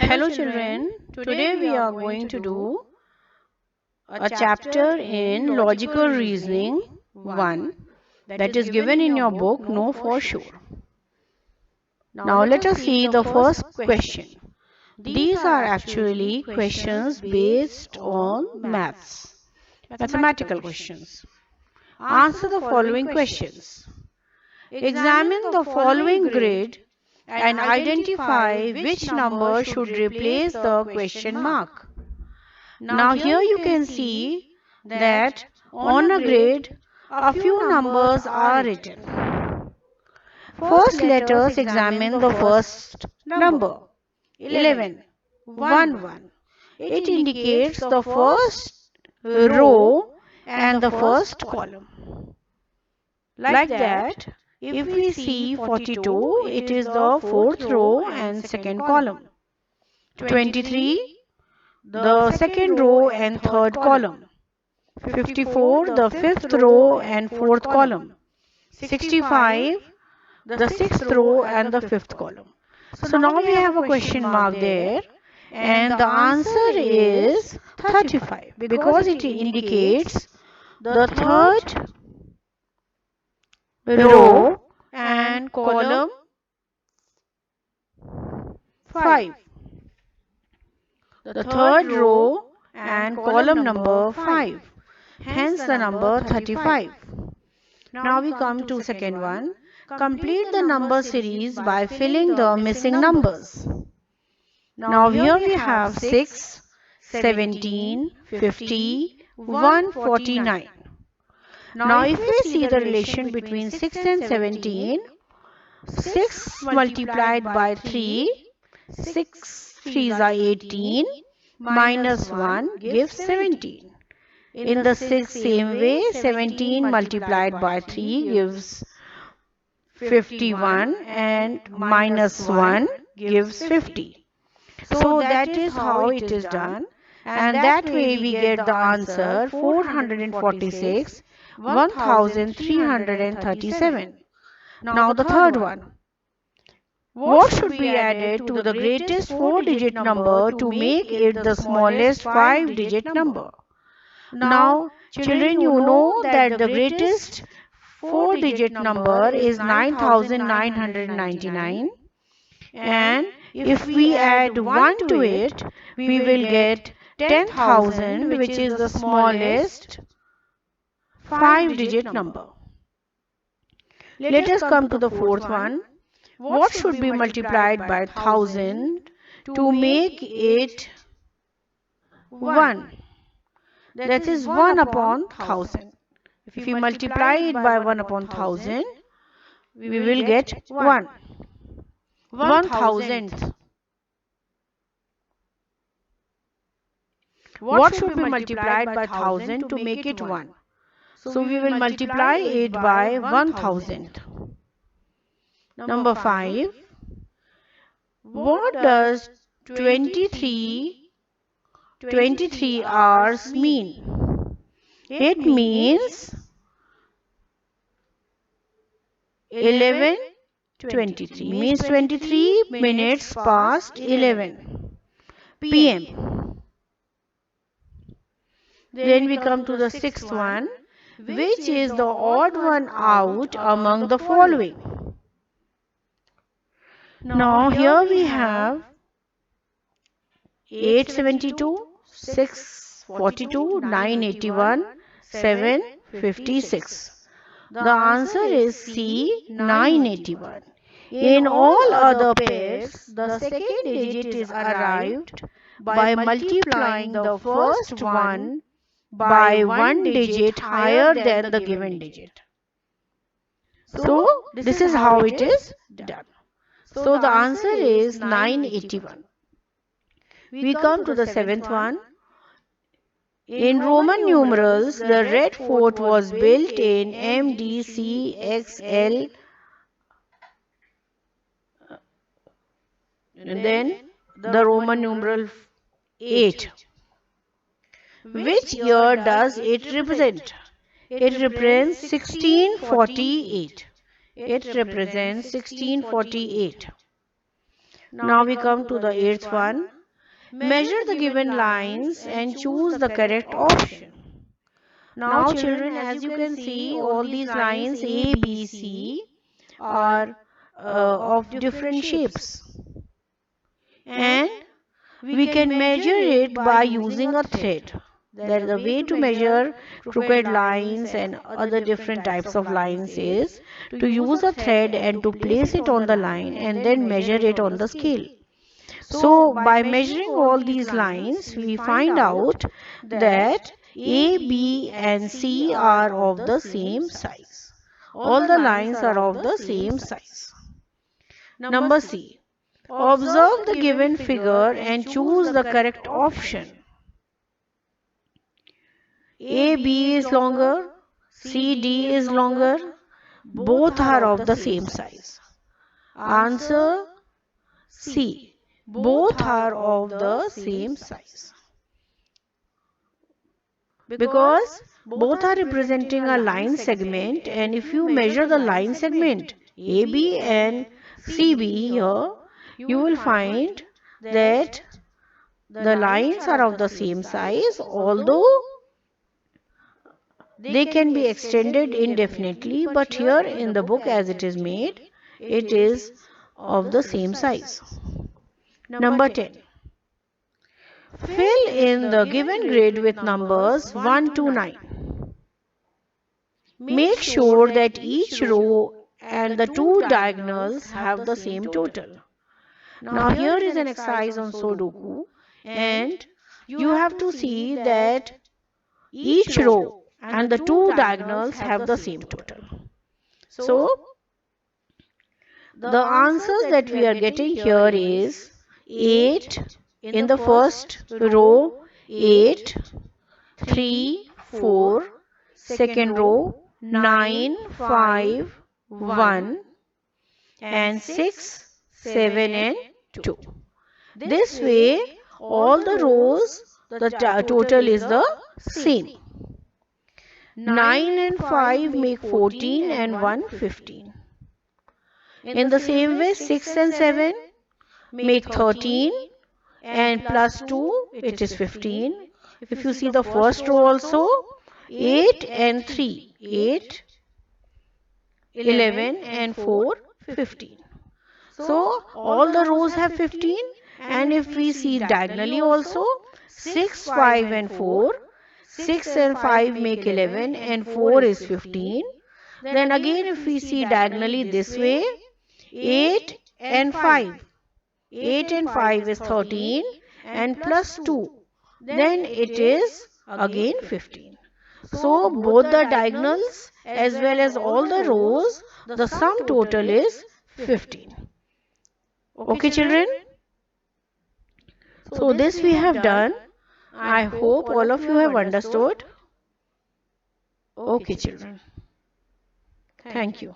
Hello children, today we are going to do a chapter in logical reasoning 1 that is given in your book Know for Sure. Now let us see the first question. These are actually questions based on mathematical questions. Answer the following questions. Examine the following grid and identify which number should replace the question mark. Now here you can see that on a grid a few numbers are written. First let us examine the first number 11 1 1. It indicates the first row and the first column. Like that, if we see 42, it is the fourth row and second column. 23, the second row and third column. 54, the fifth row and fourth column. 65, the sixth row and the fifth column. So now we have a question mark there, and the answer is 35 because it indicates the third row and column 5. The third row and column number 5. Hence the number 35. Now we come to second one. Complete the number series by filling the missing numbers. Now here we have 6, 17, 50, 149. Now if we see the relation between 6 and 17, 6 multiplied by 3, 6 3s are 18, minus 1 gives 17. In the same way, 17 multiplied by 3 gives 51 and minus 1 gives 50. So that is how it is done, and that way we get the answer 446, 1337. Now the third one. What should be added to the greatest 4-digit number to make it the smallest 5-digit number? Now, children, you know that the greatest 4-digit number is 9999, and if we add 1 to it, we will get 10,000, which is the smallest 5-digit number. Let us come to the fourth one. What should be multiplied by 1000 to make it 1? That is 1 upon 1000. If we multiply it by 1 upon 1000, we will get 1. 1000th. What should be multiplied by 1000 to make it 1? So we will multiply it by 1000th. Number 5. What does 23 hours mean? It means 11:23. Means 23 minutes past 11 p.m. Then we come to the sixth one, which is the odd one out among the following. Now here we have 872, 642, 981, 756. The answer is C, 981. In all other pairs, the second digit is arrived by multiplying the first one by one digit higher than the given digit. So this is how it is done. So the answer is 981. We come to the seventh one. In Roman numerals, the Red Fort was built in MDCXL. And then the Roman numeral 8. Which year does it represent? It represents 1648. It represents 1648. Now we come to the eighth one. Measure the given lines and choose the correct option. Now children, as you can see, all these lines A, B, C are of different shapes, and we can measure it by using a thread. That the way to measure crooked lines and other different types of lines is to use a thread and to place it on the line and then measure it on the scale. So by measuring all these lines, we find out that A, B and C are of the same size. All the lines are of the same size. Number C. Observe the given figure and choose the correct option. AB is longer, CD is longer, both are of the same size. Answer C. Both are of the same size. Because both are representing a line segment, and if you measure the line segment AB and CB here, you will find that the lines are of the same size, although they can be extended indefinitely, but here in the book as it is made, it is of the same size. Number 10. Fill in the given grid with numbers 1 to 9. Make sure that each row and the two diagonals have the same total. Now here is an exercise on Sudoku, and you have to see that each row and the two diagonals have the same total. So the answers that we are getting here is 8 in the first row, 8, 3, 4, second row, 9, 5, 1, and 6, 7 and 2. This way all the rows, the total is the same. 9 and 5 make 14 and 1 15. In the same way 6 and 7 make 13 and plus 2 it is 15. If you see the first row also, 8 and 3, 8, 11 and 4, 15. So all the rows have 15, and if we see diagonally also, 6, 5 and 4, 6 and 5 make 11 and 4 is 15. Then again if we see diagonally this way, 8 and 5, 8 and 5 is 13 and plus 2, then it is again 15. So both the diagonals as well as all the rows, the sum total is 15. Okay children? So this we have done. I hope all of you have understood. Okay children. Thank you.